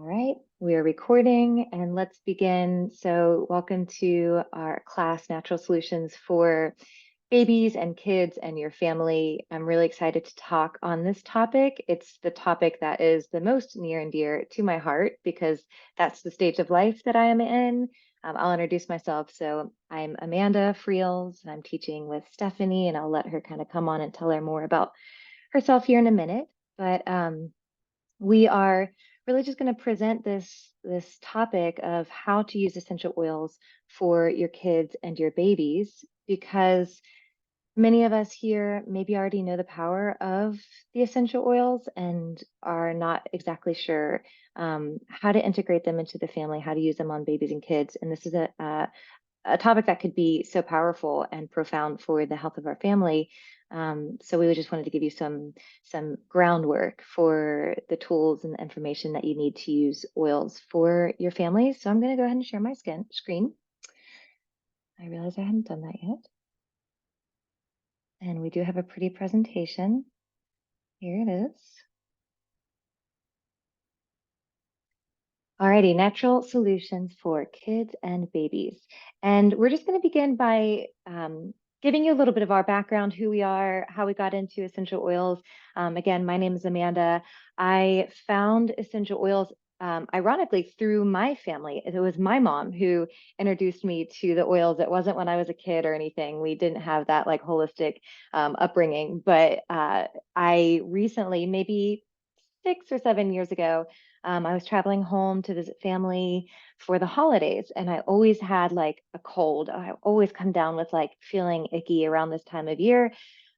All right, we are recording and let's begin. So welcome to our class, Natural Solutions for Babies and Kids and Your Family. I'm really excited to talk on this topic. It's the topic that is the most near and dear to my heart because that's the stage of life that I am in. I'll introduce myself. So I'm Amanda Friels and I'm teaching with Stephanie, and I'll let her kind of come on and tell her more about herself here in a minute. But we are really just going to present this topic of how to use essential oils for your kids and your babies, because many of us here maybe already know the power of the essential oils and are not exactly sure how to integrate them into the family, how to use them on babies and kids. And this is a topic that could be so powerful and profound for the health of our family. So we just wanted to give you some groundwork for the tools and the information that you need to use oils for your family. So I'm going to go ahead and share my screen. I realize I hadn't done that yet. And we do have a pretty presentation. Here it is. Alrighty, natural solutions for kids and babies. And we're just going to begin by giving you a little bit of our background, who we are, how we got into essential oils. Again, my name is Amanda. I found essential oils ironically through my family. It was my mom who introduced me to the oils. It wasn't when I was a kid or anything. We didn't have that like holistic upbringing, but I recently, maybe 6 or 7 years ago, I was traveling home to visit family for the holidays, and I always had like a cold. I always come down with like feeling icky around this time of year.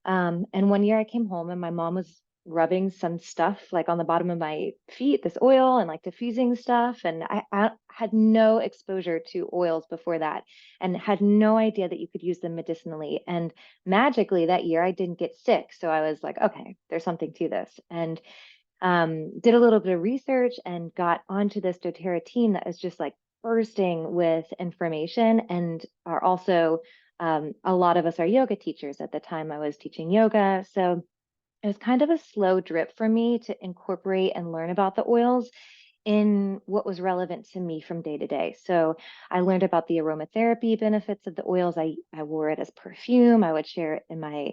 And one year I came home and my mom was rubbing some stuff like on the bottom of my feet, this oil and like diffusing stuff. And I had no exposure to oils before that and had no idea that you could use them medicinally. And magically that year I didn't get sick. So I was like, okay, there's something to this. And did a little bit of research and got onto this doTERRA team that is just like bursting with information, and are also a lot of us are yoga teachers. At the time I was teaching yoga, so it was kind of a slow drip for me to incorporate and learn about the oils in what was relevant to me from day to day. So I learned about the aromatherapy benefits of the oils. I wore it as perfume. I would share it in my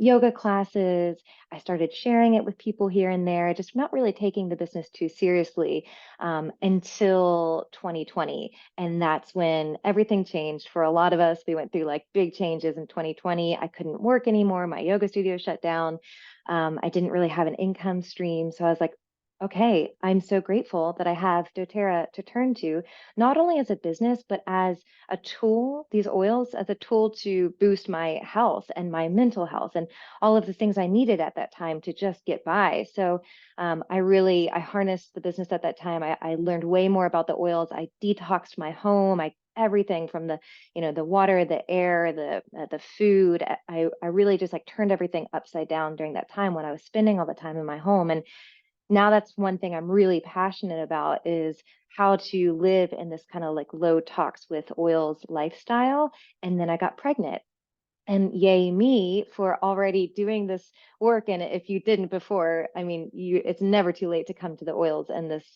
yoga classes. I started sharing it with people here and there, just not really taking the business too seriously until 2020. And that's when everything changed for a lot of us. We went through like big changes in 2020. I couldn't work anymore. My yoga studio shut down. I didn't really have an income stream. So I was like, okay, I'm so grateful that I have doTERRA to turn to, not only as a business, but as a tool, these oils as a tool to boost my health and my mental health and all of the things I needed at that time to just get by. So I harnessed the business at that time. I learned way more about the oils. I detoxed my home. Everything from the water, the air, the food. I really just like turned everything upside down during that time when I was spending all the time in my home. And now that's one thing I'm really passionate about, is how to live in this kind of like low tox with oils lifestyle. And then I got pregnant. And yay me for already doing this work. And if you didn't before, I mean, it's never too late to come to the oils and this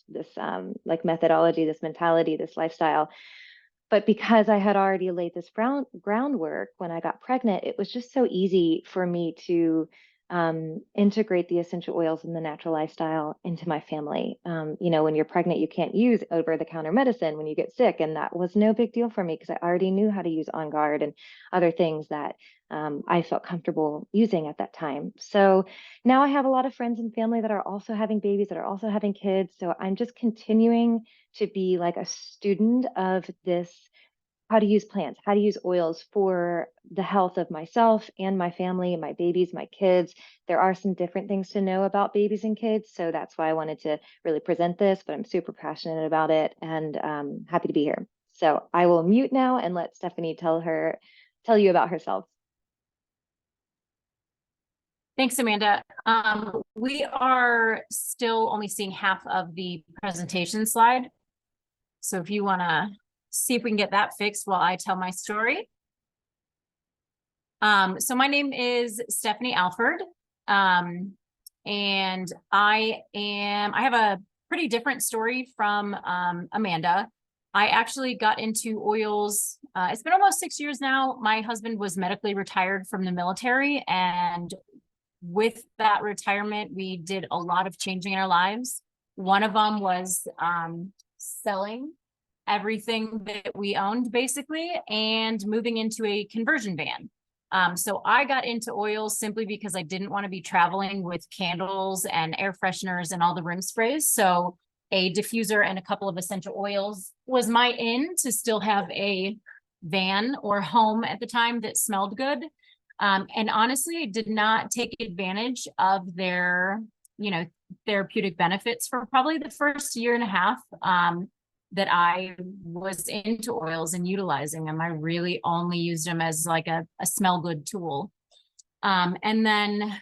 like methodology, this mentality, this lifestyle. But because I had already laid this groundwork when I got pregnant, it was just so easy for me to integrate the essential oils and the natural lifestyle into my family. When you're pregnant, you can't use over-the-counter medicine when you get sick. And that was no big deal for me because I already knew how to use On Guard and other things that I felt comfortable using at that time. So now I have a lot of friends and family that are also having babies, that are also having kids. So I'm just continuing to be like a student of this, how to use plants, how to use oils for the health of myself and my family, my babies, my kids. There are some different things to know about babies and kids. So that's why I wanted to really present this, but I'm super passionate about it and happy to be here. So I will mute now and let Stephanie tell you about herself. Thanks, Amanda. We are still only seeing half of the presentation slide. So if you want to see if we can get that fixed while I tell my story. So my name is Stephanie Alford. And I have a pretty different story from Amanda. I actually got into oils. It's been almost 6 years now. My husband was medically retired from the military, and with that retirement, we did a lot of changing in our lives. One of them was selling everything that we owned basically and moving into a conversion van. So I got into oils simply because I didn't want to be traveling with candles and air fresheners and all the room sprays. So a diffuser and a couple of essential oils was my in to still have a van or home at the time that smelled good. And honestly, I did not take advantage of their, therapeutic benefits for probably the first year and a half. That I was into oils and utilizing them. I really only used them as like a smell good tool. And then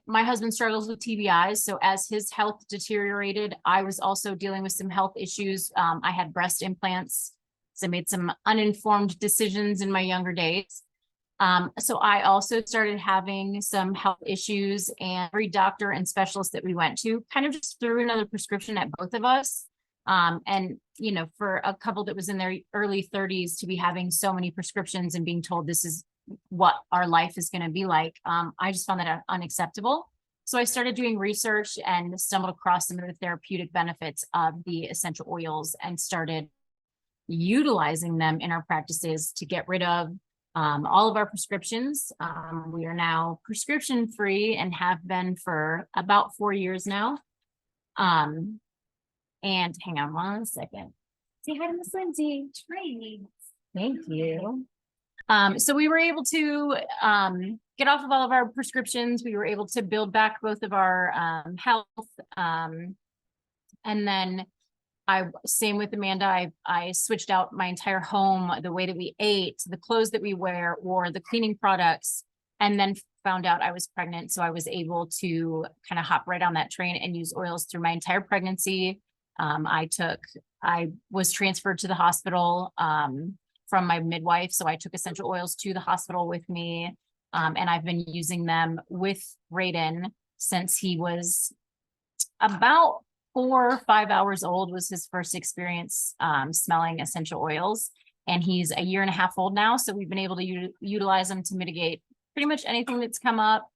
my husband struggles with TBIs. So as his health deteriorated, I was also dealing with some health issues. I had breast implants. So I made some uninformed decisions in my younger days. So I also started having some health issues, and every doctor and specialist that we went to kind of just threw another prescription at both of us. And for a couple that was in their early 30s to be having so many prescriptions and being told this is what our life is going to be like, I just found that unacceptable. So I started doing research and stumbled across some of the therapeutic benefits of the essential oils and started utilizing them in our practices to get rid of all of our prescriptions. We are now prescription free and have been for about 4 years now. And hang on one second. Say hi to Miss Lindsay. Trainee. Thank you. So we were able to get off of all of our prescriptions. We were able to build back both of our health. And then same with Amanda, I switched out my entire home, the way that we ate, the clothes that we wear, or the cleaning products, and then found out I was pregnant. So I was able to kind of hop right on that train and use oils through my entire pregnancy. I was transferred to the hospital from my midwife. So I took essential oils to the hospital with me. And I've been using them with Raiden since he was about 4 or 5 hours old was his first experience smelling essential oils. And he's a year and a half old now. So we've been able to utilize them to mitigate pretty much anything that's come up.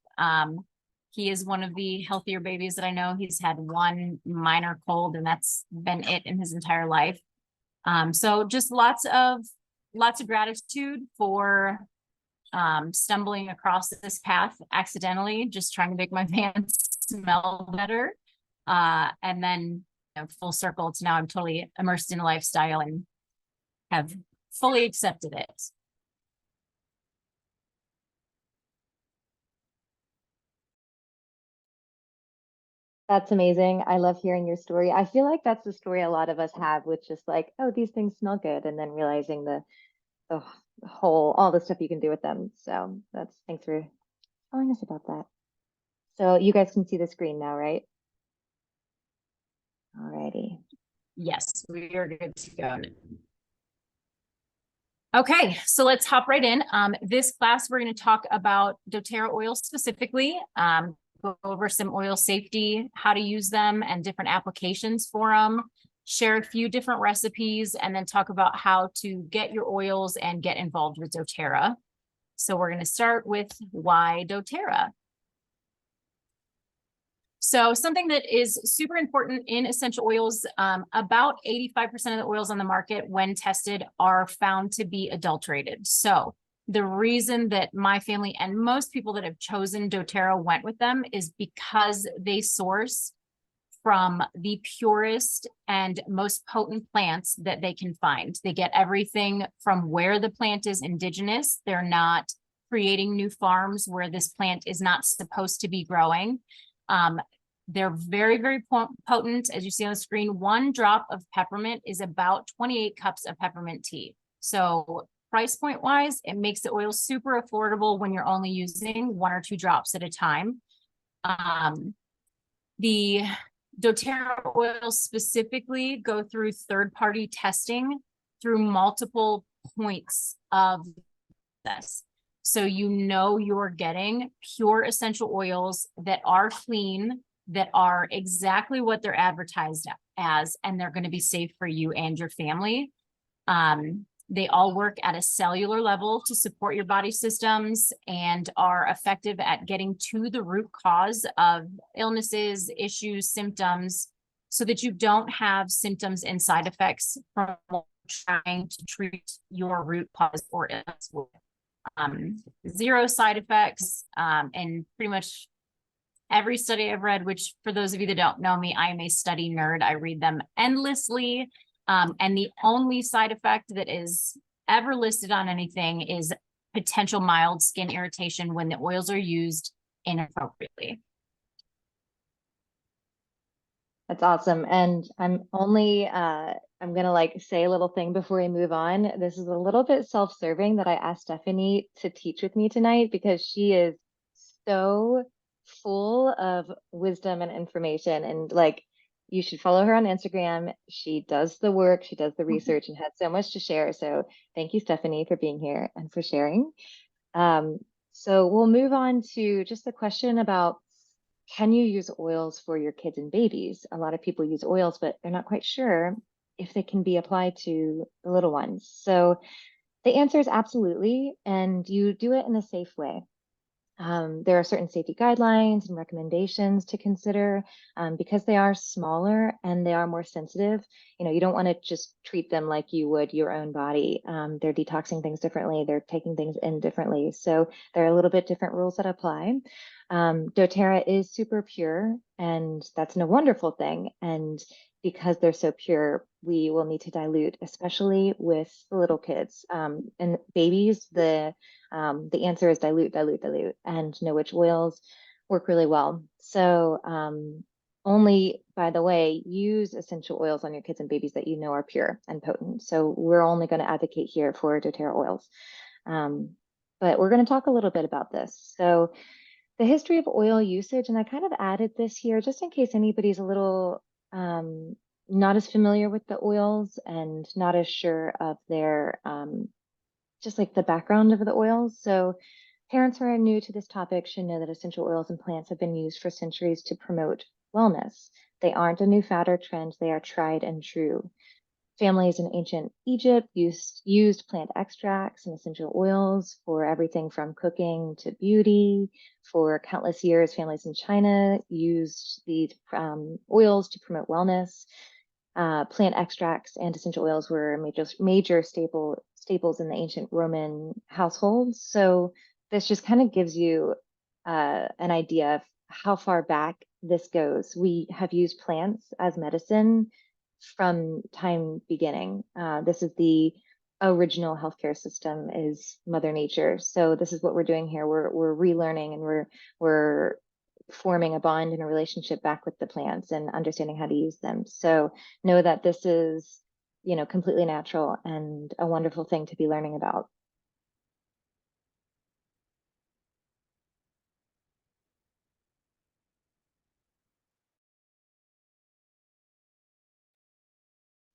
He is one of the healthier babies that I know. He's had one minor cold, and that's been it in his entire life. So just lots of gratitude for stumbling across this path accidentally, just trying to make my van smell better. And then full circle to now I'm totally immersed in a lifestyle and have fully accepted it. That's amazing. I love hearing your story. I feel like that's the story a lot of us have with just like, oh, these things smell good, and then realizing the all the stuff you can do with them. So thanks for telling us about that. So you guys can see the screen now, right? Alrighty. Yes, we are good to go. Okay, so let's hop right in. This class, we're going to talk about doTERRA oils specifically, go over some oil safety, how to use them, and different applications for them, share a few different recipes, and then talk about how to get your oils and get involved with doTERRA. So we're going to start with why doTERRA. So something that is super important in essential oils, about 85% of the oils on the market when tested are found to be adulterated. So the reason that my family and most people that have chosen doTERRA went with them is because they source from the purest and most potent plants that they can find. They get everything from where the plant is indigenous. They're not creating new farms where this plant is not supposed to be growing. They're very, very potent. As you see on the screen, 1 drop of peppermint is about 28 cups of peppermint tea. So price point wise, it makes the oil super affordable when you're only using 1 or 2 drops at a time. The doTERRA oils specifically go through third-party testing through multiple points of this. So you're getting pure essential oils that are clean, that are exactly what they're advertised as, and they're going to be safe for you and your family. They all work at a cellular level to support your body systems and are effective at getting to the root cause of illnesses, issues, symptoms, so that you don't have symptoms and side effects from trying to treat your root cause or illness with. Zero side effects, and pretty much every study I've read, which for those of you that don't know me, I am a study nerd. I read them endlessly. And the only side effect that is ever listed on anything is potential mild skin irritation when the oils are used inappropriately. That's awesome. And I'm gonna like say a little thing before we move on. This is a little bit self-serving that I asked Stephanie to teach with me tonight because she is so full of wisdom and information. And like, you should follow her on Instagram. She does the work, she does the research, and has so much to share. So thank you, Stephanie, for being here and for sharing. So we'll move on to just the question about, can you use oils for your kids and babies? A lot of people use oils, but they're not quite sure if they can be applied to the little ones. So the answer is absolutely, and you do it in a safe way. There are certain safety guidelines and recommendations to consider because they are smaller and they are more sensitive. You know, you don't want to just treat them like you would your own body. They're detoxing things differently. They're taking things in differently. So there are a little bit different rules that apply. doTERRA is super pure, and that's a wonderful thing. And because they're so pure, we will need to dilute, especially with the little kids and babies. The answer is dilute, dilute, dilute, and know which oils work really well. So only, by the way, use essential oils on your kids and babies that you know are pure and potent. So we're only going to advocate here for doTERRA oils. But we're going to talk a little bit about this. So the history of oil usage, and I kind of added this here just in case anybody's a little not as familiar with the oils and not as sure of their just like the background of the oils. So parents who are new to this topic should know that essential oils and plants have been used for centuries to promote wellness. They aren't a new fad or trend, they are tried and true. Families in ancient Egypt used plant extracts and essential oils for everything from cooking to beauty. For countless years, families in China used these oils to promote wellness. Plant extracts and essential oils were major staples in the ancient Roman households. So this just kind of gives you an idea of how far back this goes. We have used plants as medicine from time beginning. This is the original healthcare system, is Mother Nature. So this is what we're doing here. We're relearning, and we're forming a bond and a relationship back with the plants and understanding how to use them. So know that this is, you know, completely natural and a wonderful thing to be learning about.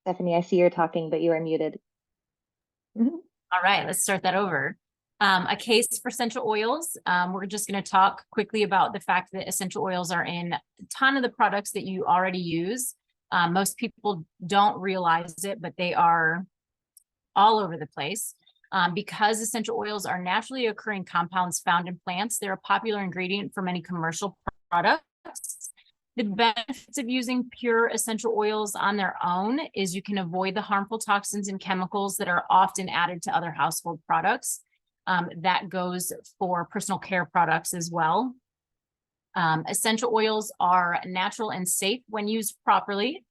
Stephanie, I see you're talking, but you are muted. All right, let's start that over. A case for essential oils. We're just going to talk quickly about the fact that essential oils are in a ton of the products that you already use. Most people don't realize it, but they are all over the place. Because essential oils are naturally occurring compounds found in plants, they're a popular ingredient for many commercial products. The benefits of using pure essential oils on their own is you can avoid the harmful toxins and chemicals that are often added to other household products. That goes for personal care products as well. Essential oils are natural and safe when used properly.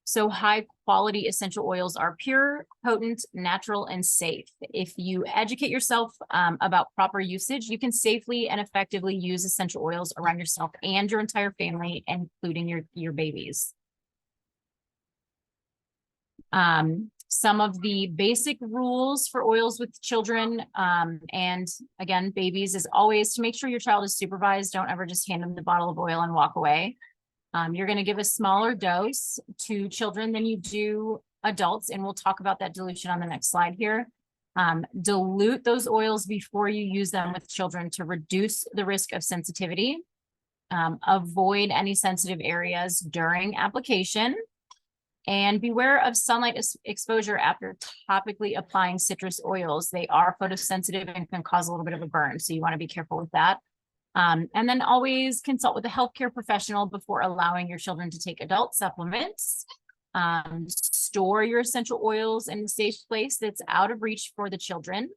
So high quality essential oils are pure, potent, natural, and safe. If you educate yourself about proper usage, you can safely and effectively use essential oils around yourself and your entire family, including your babies. Some of the basic rules for oils with children and again, babies is always to make sure your child is supervised. Don't ever just hand them the bottle of oil and walk away. You're going to give a smaller dose to children than you do adults, and we'll talk about that dilution on the next slide here. Dilute those oils before you use them with children to reduce the risk of sensitivity. Avoid any sensitive areas during application. And beware of sunlight exposure after topically applying citrus oils. They are photosensitive and can cause a little bit of a burn. So you want to be careful with that. And then always consult with a healthcare professional before allowing your children to take adult supplements. Store your essential oils in a safe place that's out of reach for the children.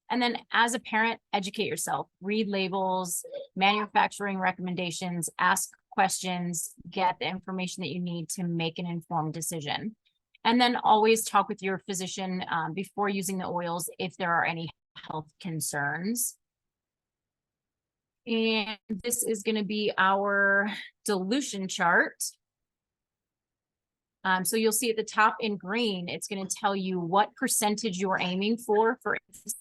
And then as a parent, educate yourself, read labels, manufacturing recommendations, ask questions, get the information that you need to make an informed decision. And then always talk with your physician before using the oils if there are any health concerns. And this is going to be our dilution chart. So you'll see at the top in green, it's going to tell you what percentage you're aiming for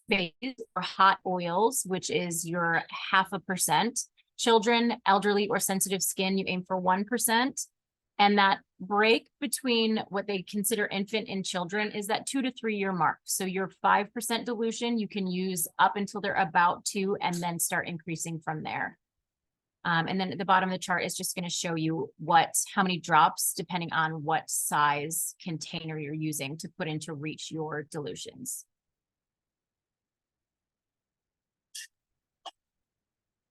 babies or hot oils, which is your 0.5%. Children, elderly, or sensitive skin, you aim for 1%. And that break between what they consider infant and children is that 2 to 3 year mark. So your 5% dilution, you can use up until they're about 2 and then start increasing from there. And then at the bottom of the chart is just going to show you how many drops, depending on what size container you're using to put in to reach your dilutions.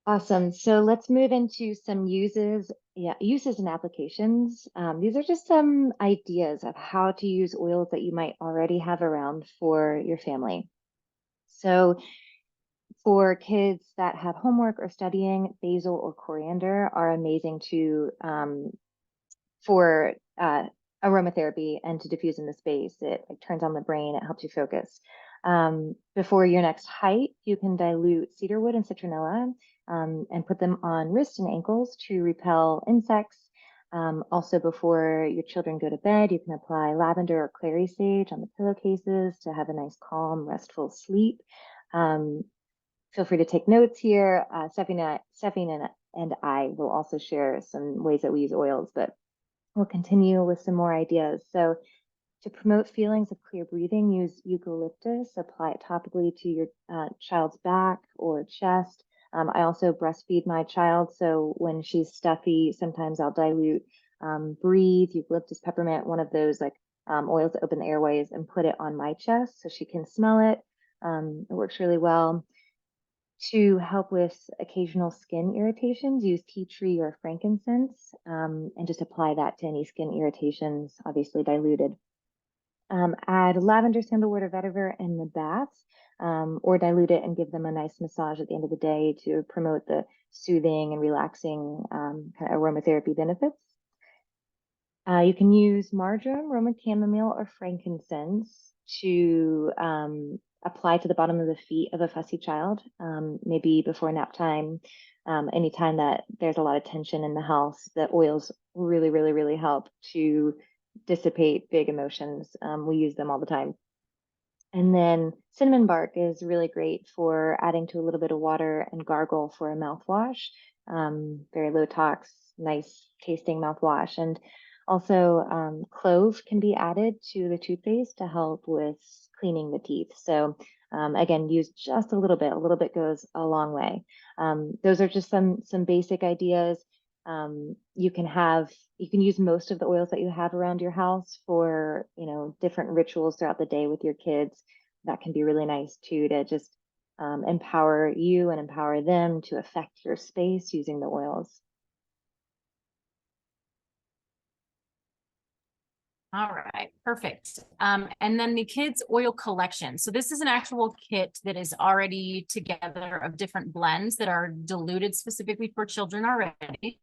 Awesome. So let's move into some uses and applications. These are just some ideas of how to use oils that you might already have around for your family. So for kids that have homework or studying, basil or coriander are amazing for aromatherapy and to diffuse in the space. It turns on the brain, it helps you focus. Before your next hike, you can dilute cedarwood and citronella and put them on wrists and ankles to repel insects. Also, before your children go to bed, you can apply lavender or clary sage on the pillowcases to have a nice, calm, restful sleep. Feel free to take notes here. Stephanie and I will also share some ways that we use oils, but we'll continue with some more ideas. So to promote feelings of clear breathing, use eucalyptus, apply it topically to your child's back or chest. I also breastfeed my child, so when she's stuffy, sometimes I'll dilute Breathe, eucalyptus, peppermint, one of those oils that open the airways, and put it on my chest so she can smell it. It works really well. To help with occasional skin irritations, use tea tree or frankincense and just apply that to any skin irritations, obviously diluted. Add lavender, sandalwood, or vetiver in the baths or dilute it and give them a nice massage at the end of the day to promote the soothing and relaxing kind of aromatherapy benefits. You can use marjoram, Roman chamomile, or frankincense to apply to the bottom of the feet of a fussy child, maybe before nap time, anytime that there's a lot of tension in the house. The oils really, really, really help to dissipate big emotions. We use them all the time. And then cinnamon bark is really great for adding to a little bit of water and gargle for a mouthwash. Very low tox, nice tasting mouthwash. And also clove can be added to the toothpaste to help with cleaning the teeth. So again, use just a little bit goes a long way. Those are just some basic ideas. You can use most of the oils that you have around your house for, different rituals throughout the day with your kids. That can be really nice too, to just empower you and empower them to affect your space using the oils. All right, perfect. And then the kids oil collection. So this is an actual kit that is already together of different blends that are diluted specifically for children already.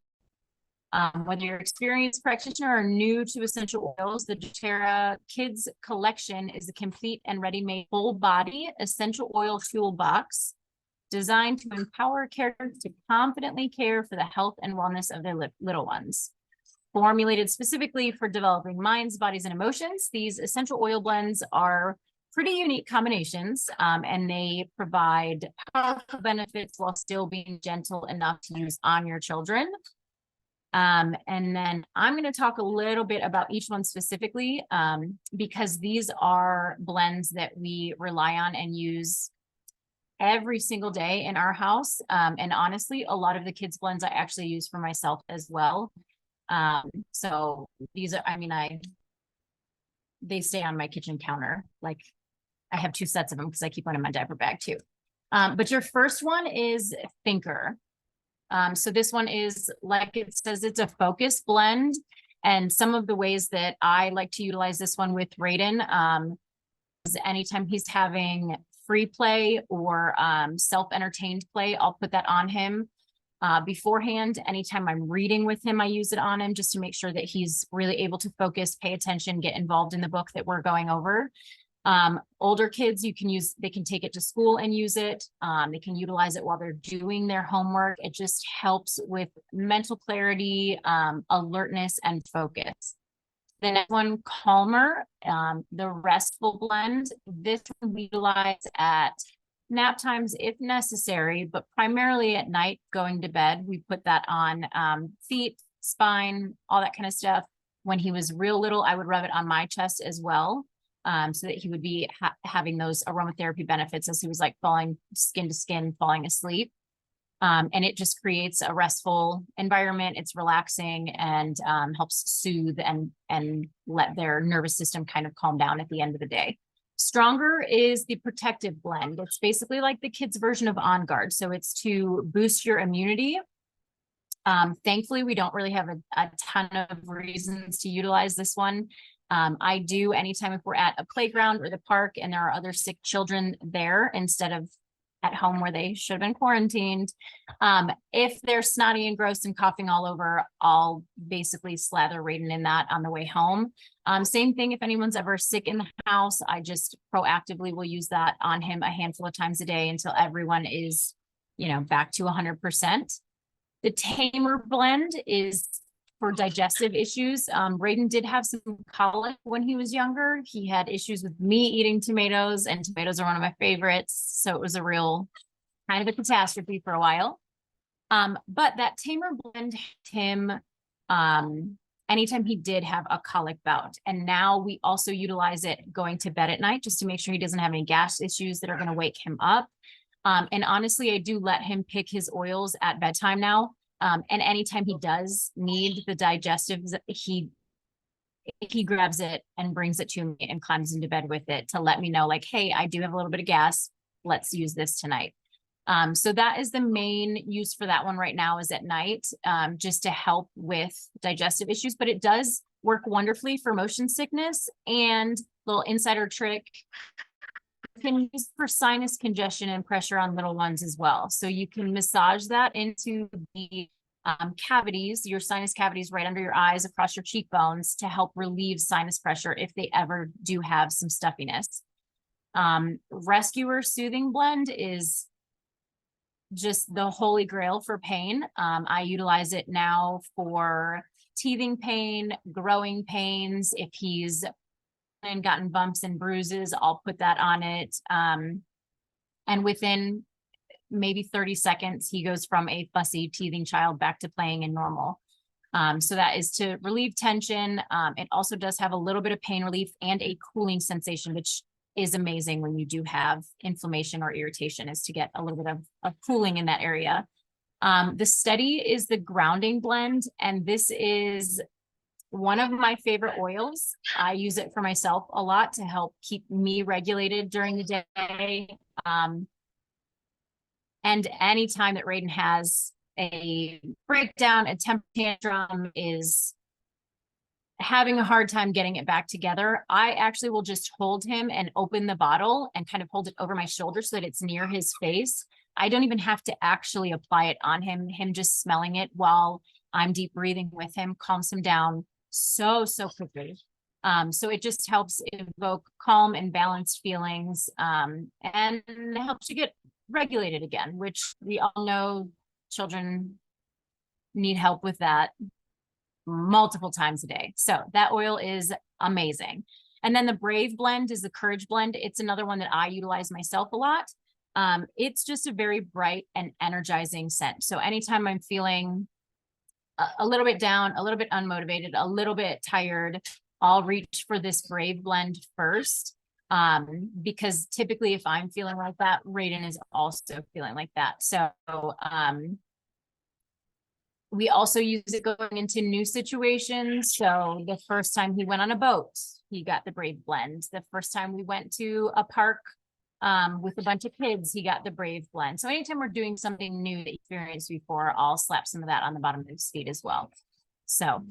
Whether you're an experienced practitioner or new to essential oils, the doTERRA Kids Collection is a complete and ready-made full body essential oil toolbox designed to empower caregivers to confidently care for the health and wellness of their little ones. Formulated specifically for developing minds, bodies, and emotions, these essential oil blends are pretty unique combinations, and they provide powerful benefits while still being gentle enough to use on your children. And then I'm going to talk a little bit about each one specifically, because these are blends that we rely on and use every single day in our house. And honestly, a lot of the kids blends I actually use for myself as well. So these are, I mean, they stay on my kitchen counter. Like I have 2 sets of them because I keep one in my diaper bag too. But your first one is Thinker. So this one is, like it says, it's a focus blend. And some of the ways that I like to utilize this one with Raiden, is anytime he's having free play or self-entertained play, I'll put that on him beforehand. Anytime I'm reading with him, I use it on him just to make sure that he's really able to focus, pay attention, get involved in the book that we're going over. Older kids, they can take it to school and use it. They can utilize it while they're doing their homework. It just helps with mental clarity, alertness, and focus. The next one, Calmer, the restful blend. This we utilize at nap times if necessary, but primarily at night going to bed. We put that on feet, spine, all that kind of stuff. When he was real little, I would rub it on my chest as well, so that he would be having those aromatherapy benefits as he was like falling skin to skin, falling asleep. And it just creates a restful environment. It's relaxing and helps soothe and let their nervous system kind of calm down at the end of the day. Stronger is the protective blend. It's basically like the kids' version of On Guard. So it's to boost your immunity. Thankfully, we don't really have a ton of reasons to utilize this one. I do anytime if we're at a playground or the park and there are other sick children there instead of at home where they should have been quarantined. If they're snotty and gross and coughing all over, I'll basically slather Raiden in that on the way home. Same thing if anyone's ever sick in the house, I just proactively will use that on him a handful of times a day until everyone is, back to 100%. The Tamer blend is for digestive issues. Raiden did have some colic when he was younger. He had issues with me eating tomatoes, and tomatoes are one of my favorites. So it was a real kind of a catastrophe for a while. But that Tamer blend him anytime he did have a colic bout. And now we also utilize it going to bed at night just to make sure he doesn't have any gas issues that are going to wake him up. And honestly, I do let him pick his oils at bedtime now. And anytime he does need the digestives, he grabs it and brings it to me and climbs into bed with it to let me know, like, hey, I do have a little bit of gas. Let's use this tonight. So that is the main use for that one right now, is at night, just to help with digestive issues, but it does work wonderfully for motion sickness. And little insider trick, you can use for sinus congestion and pressure on little ones as well. So you can massage that into the cavities, your sinus cavities right under your eyes, across your cheekbones, to help relieve sinus pressure if they ever do have some stuffiness. Rescuer Soothing Blend is just the holy grail for pain. I utilize it now for teething pain, growing pains. If he's gotten bumps and bruises, I'll put that on it. And within maybe 30 seconds, he goes from a fussy teething child back to playing and normal. So that is to relieve tension. It also does have a little bit of pain relief and a cooling sensation, which is amazing when you do have inflammation or irritation, is to get a little bit of cooling in that area. The Steady is the grounding blend, and this is one of my favorite oils. I use it for myself a lot to help keep me regulated during the day. And anytime that Raiden has a breakdown, a temper tantrum, is having a hard time getting it back together, I actually will just hold him and open the bottle and kind of hold it over my shoulder so that it's near his face. I don't even have to actually apply it on him. Him just smelling it while I'm deep breathing with him calms him down so quickly. So it just helps evoke calm and balanced feelings, and helps you get regulated again, which we all know children need help with that multiple times a day. So that oil is amazing. And then the Brave blend is the Courage blend. It's another one that I utilize myself a lot. It's just a very bright and energizing scent. So anytime I'm feeling a little bit down, a little bit unmotivated, a little bit tired, I'll reach for this Brave blend first. Because typically if I'm feeling like that, Raiden is also feeling like that. So, we also use it going into new situations. So the first time he went on a boat, he got the Brave blend. The first time we went to a park with a bunch of kids, he got the Brave blend. So anytime we're doing something new that you experienced before, I'll slap some of that on the bottom of his feet as well. So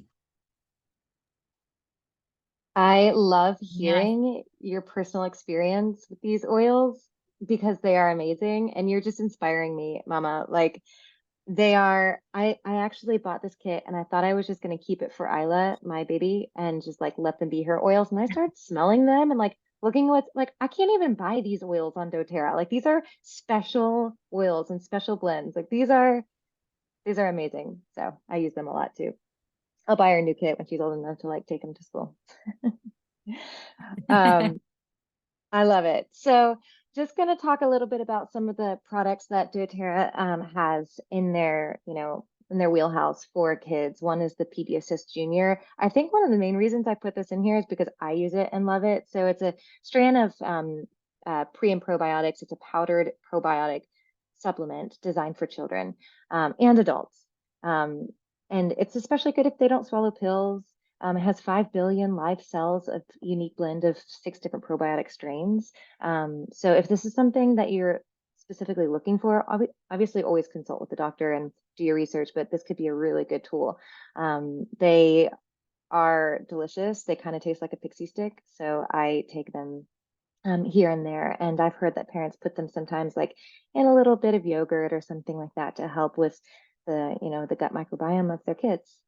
I love yeah. hearing your personal experience with these oils because they are amazing and you're just inspiring me, Mama. Like they are, I actually bought this kit and I thought I was just going to keep it for Isla, my baby, and just like let them be her oils. And I started smelling them and like looking what's like, I can't even buy these oils on doTERRA. Like these are special oils and special blends. Like these are amazing. So I use them a lot too. I'll buy her a new kit when she's old enough to like take them to school. Um, I love it. So just going to talk a little bit about some of the products that doTERRA has in their, in their wheelhouse for kids. One is the Pediassist Junior. I think one of the main reasons I put this in here is because I use it and love it. So it's a strand of pre and probiotics. It's a powdered probiotic supplement designed for children and adults. And it's especially good if they don't swallow pills. It has 5 billion live cells of unique blend of 6 different probiotic strains. So if this is something that you're specifically looking for, obviously always consult with the doctor and do your research, but this could be a really good tool. They are delicious. They kind of taste like a pixie stick. So I take them here and there. And I've heard that parents put them sometimes like in a little bit of yogurt or something like that to help with the gut microbiome of their kids.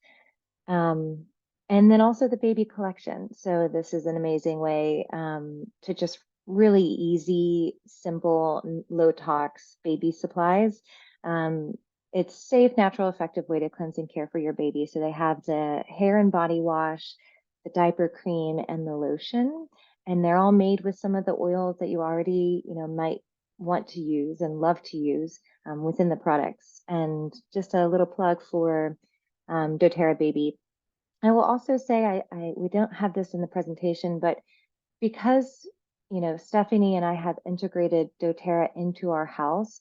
Um, and then also the baby collection. So this is an amazing way to just really easy, simple, low tox baby supplies. It's safe, natural, effective way to cleanse and care for your baby. So they have the hair and body wash, the diaper cream, and the lotion. And they're all made with some of the oils that you already, might want to use and love to use within the products. And just a little plug for doTERRA Baby. I will also say we don't have this in the presentation, but because Stephanie and I have integrated doTERRA into our house,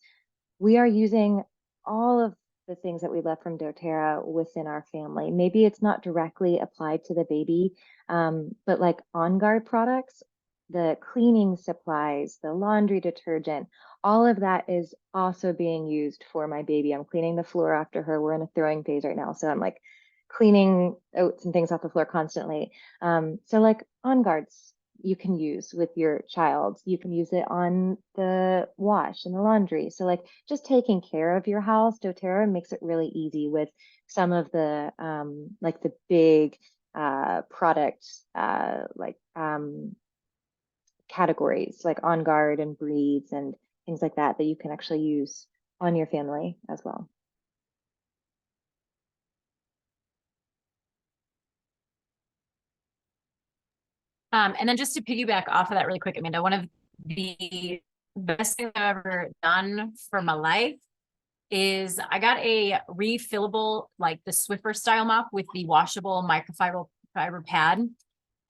we are using all of the things that we left from doTERRA within our family. Maybe it's not directly applied to the baby, but like On Guard products, the cleaning supplies, the laundry detergent, all of that is also being used for my baby. I'm cleaning the floor after her. We're in a throwing phase right now. So I'm like cleaning oats and things off the floor constantly. So like On Guards, you can use with your child. You can use it on the wash and the laundry. So like just taking care of your house, doTERRA makes it really easy with some of the like the big product categories like On Guard and Breeds and things like that that you can actually use on your family as well. And then just to piggyback off of that really quick, Amanda, one of the best things I've ever done for my life is I got a refillable, like the Swiffer style mop with the washable fiber pad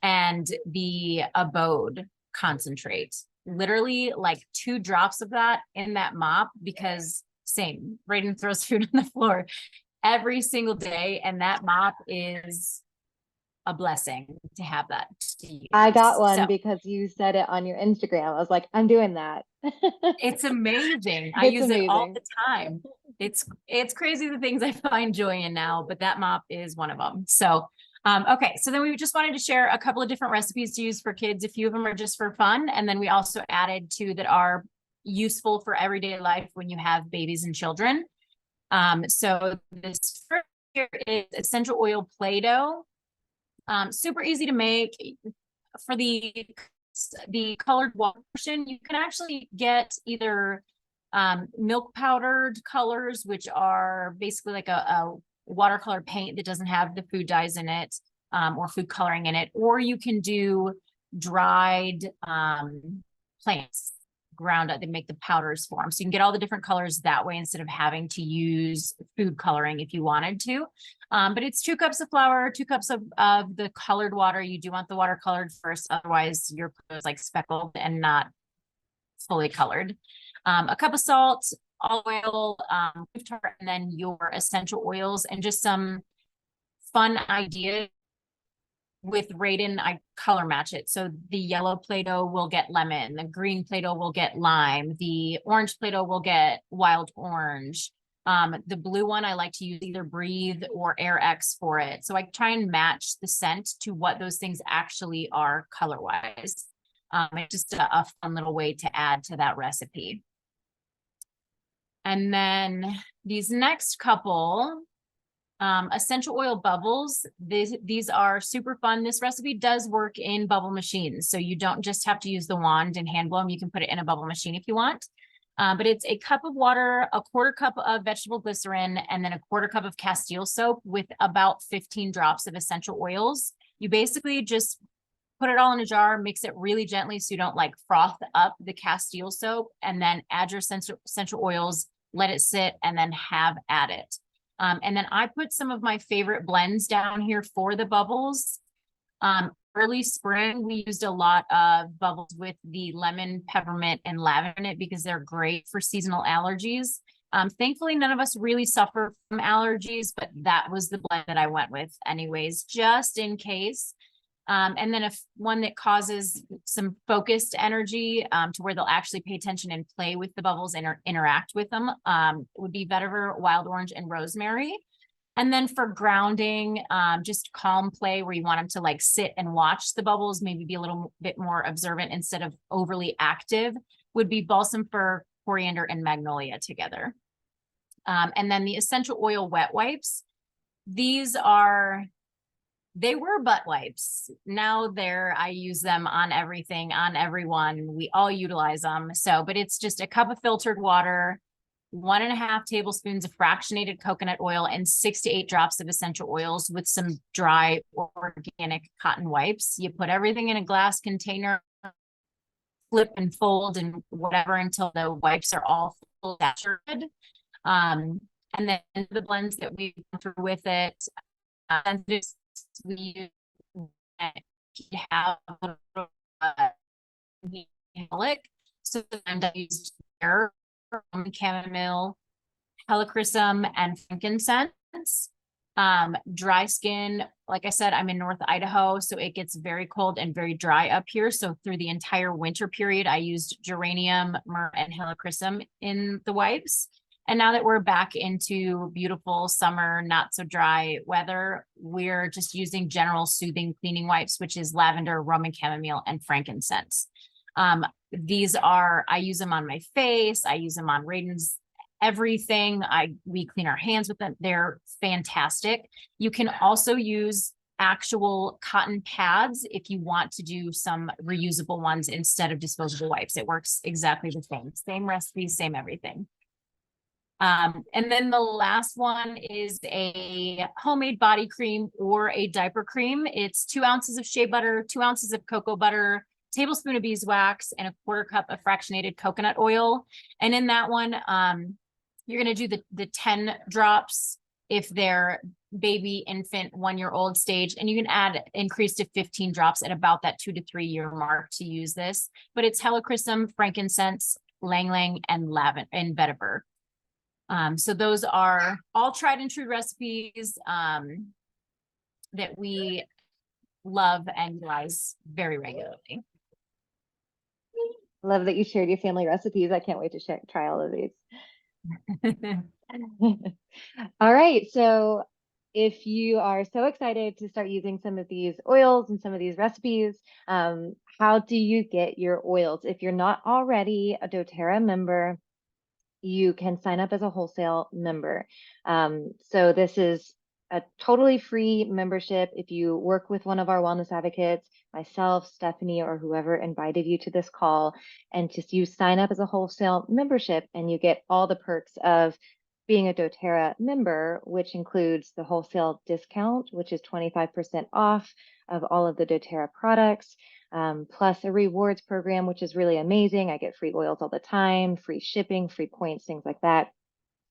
and the Abode concentrate. Literally like 2 drops of that in that mop because same, Raiden throws food on the floor every single day. And that mop is a blessing to have that to use. I got one So because you said it on your Instagram. I was like, I'm doing that. it's amazing. I use it all the time. It's crazy the things I find joy in now, but that mop is one of them. So okay, so then we just wanted to share a couple of different recipes to use for kids. A few of them are just for fun, and then we also added 2 that are useful for everyday life when you have babies and children. So this first here is essential oil Play-Doh. Super easy to make. For the colored wash portion, you can actually get either milk powdered colors, which are basically like a watercolor paint that doesn't have the food dyes in it or food coloring in it, or you can do dried plants. ground up, they make the powders for them. So you can get all the different colors that way instead of having to use food coloring if you wanted to. But it's 2 cups of flour, 2 cups of the colored water. You do want the water colored first, otherwise your color is like speckled and not fully colored. A cup of salt, olive oil, and then your essential oils, and just some fun ideas. With Raiden, I color match it. So the yellow Play-Doh will get lemon, the green Play-Doh will get lime, the orange Play-Doh will get wild orange. The blue one, I like to use either Breathe or Air X for it. So I try and match the scent to what those things actually are color-wise. It's just a fun little way to add to that recipe. And then these next couple, essential oil bubbles, these are super fun. This recipe does work in bubble machines. So you don't just have to use the wand and hand blow them. You can put it in a bubble machine if you want. But it's a cup of water, a 1/4 cup of vegetable glycerin, and then a 1/4 cup of Castile soap with about 15 drops of essential oils. You basically just put it all in a jar, mix it really gently so you don't like froth up the Castile soap, and then add your essential oils, let it sit, and then have at it. And then I put some of my favorite blends down here for the bubbles. Early spring, we used a lot of bubbles with the lemon, peppermint, and lavender in it because they're great for seasonal allergies. Thankfully, none of us really suffer from allergies, but that was the blend that I went with anyways, just in case. And then if one that causes some focused energy to where they'll actually pay attention and play with the bubbles and interact with them would be vetiver, wild orange, and rosemary. And then for grounding, just calm play where you want them to like sit and watch the bubbles, maybe be a little bit more observant instead of overly active, would be balsam fir, coriander, and magnolia together. And then the essential oil wet wipes. They were butt wipes. Now I use them on everything, on everyone. We all utilize them. So, but it's just a cup of filtered water, 1.5 tablespoons of fractionated coconut oil, and 6 to 8 drops of essential oils with some dry organic cotton wipes. You put everything in a glass container, flip and fold and whatever until the wipes are all full saturated. And then the blends that we've gone through with it, we have so I used chamomile, helichrysum, and frankincense. Dry skin, like I said, I'm in North Idaho, so it gets very cold and very dry up here. So through the entire winter period, I used geranium, myrrh, and helichrysum in the wipes. And now that we're back into beautiful summer, not so dry weather, we're just using general soothing cleaning wipes, which is lavender, Roman chamomile, and frankincense. I use them on my face. I use them on Raiden's everything. We clean our hands with them. They're fantastic. You can also use actual cotton pads if you want to do some reusable ones instead of disposable wipes. It works exactly the same. Same recipe, same everything. And then the last one is a homemade body cream or a diaper cream. It's 2 ounces of shea butter, 2 ounces of cocoa butter, tablespoon of beeswax, and a 1/4 cup of fractionated coconut oil. And in that one, you're going to do the 10 drops if they're baby, infant, 1-year-old stage, and you can increase to 15 drops at about that 2 to 3 year mark to use this. But it's helichrysum, frankincense, ylang ylang, and lavender and vetiver. So those are all tried and true recipes that we love and utilize very regularly. Love that you shared your family recipes. I can't wait to try all of these. All right. So if you are so excited to start using some of these oils and some of these recipes, how do you get your oils? If you're not already a doTERRA member, you can sign up as a wholesale member. So this is a totally free membership. If you work with one of our wellness advocates, myself, Stephanie, or whoever invited you to this call, and just you sign up as a wholesale membership and you get all the perks of being a doTERRA member, which includes the wholesale discount, which is 25% off of all of the doTERRA products, plus a rewards program, which is really amazing. I get free oils all the time, free shipping, free points, things like that.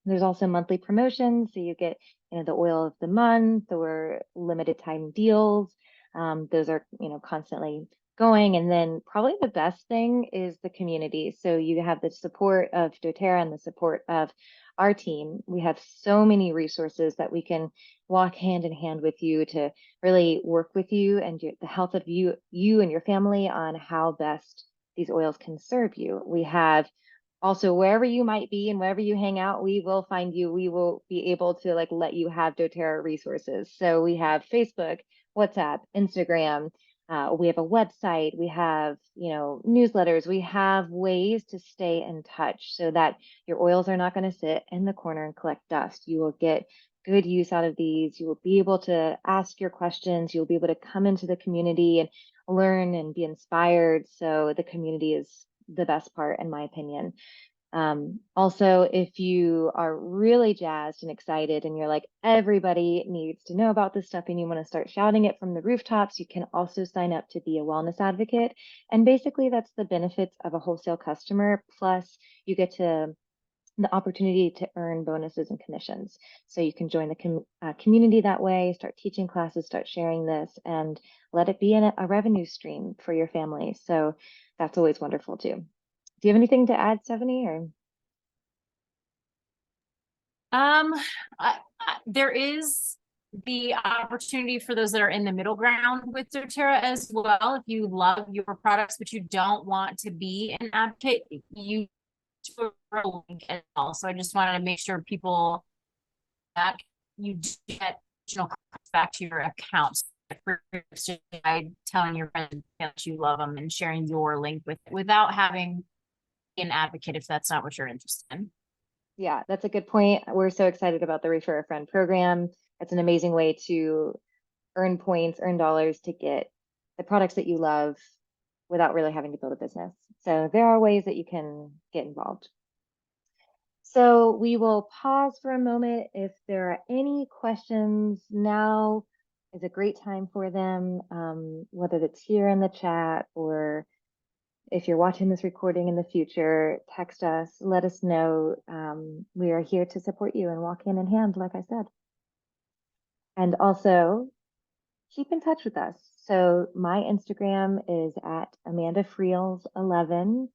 There's also monthly promotions, so you get, the oil of the month or limited time deals. Those are, constantly going. And then probably the best thing is the community. So you have the support of doTERRA and the support of our team. We have so many resources that we can walk hand in hand with you to really work with you and the health of you and your family on how best these oils can serve you. We have also, wherever you might be and wherever you hang out, we will find you. We will be able to let you have doTERRA resources. So we have Facebook, WhatsApp, Instagram. We have a website. We have, newsletters. We have ways to stay in touch so that your oils are not going to sit in the corner and collect dust. You will get good use out of these. You will be able to ask your questions. You'll be able to come into the community and learn and be inspired. So the community is the best part, in my opinion. Also, if you are really jazzed and excited and you're like, everybody needs to know about this stuff and you want to start shouting it from the rooftops, you can also sign up to be a wellness advocate. And basically, that's the benefits of a wholesale customer. Plus, you get the opportunity to earn bonuses and commissions. So you can join the community that way, start teaching classes, start sharing this, and let it be a revenue stream for your family. So that's always wonderful too. Do you have anything to add, Stephanie? Or there is the opportunity for those that are in the middle ground with doTERRA as well. If you love your products, but you don't want to be an advocate, you link as well. So I just wanted to make sure people that you get additional back to your accounts by telling your friends that you love them and sharing your link without having an advocate if that's not what you're interested in. Yeah, that's a good point. We're so excited about the Refer a Friend program. It's an amazing way to earn points, earn dollars to get the products that you love without really having to build a business. So there are ways that you can get involved. So we will pause for a moment. If there are any questions, now is a great time for them, whether it's here in the chat or if you're watching this recording in the future, text us, let us know. We are here to support you and walk hand in hand, like I said. And also, keep in touch with us. So my Instagram is at AmandaFriels11.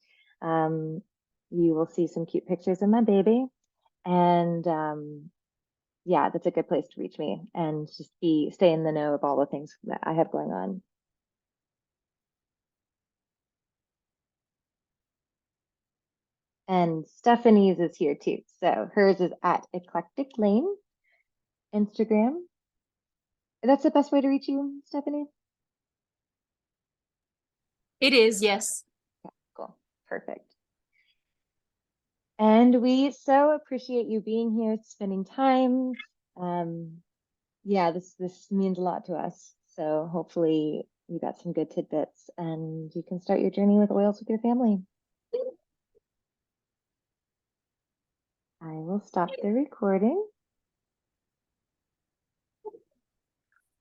You will see some cute pictures of my baby. And yeah, that's a good place to reach me and just stay in the know of all the things that I have going on. And Stephanie's is here too. So hers is at Eclectic Lane, Instagram. That's the best way to reach you, Stephanie? It is, yes. Yeah, cool. Perfect. And we so appreciate you being here, spending time. Yeah, this means a lot to us. So hopefully you got some good tidbits and you can start your journey with oils with your family. I will stop the recording.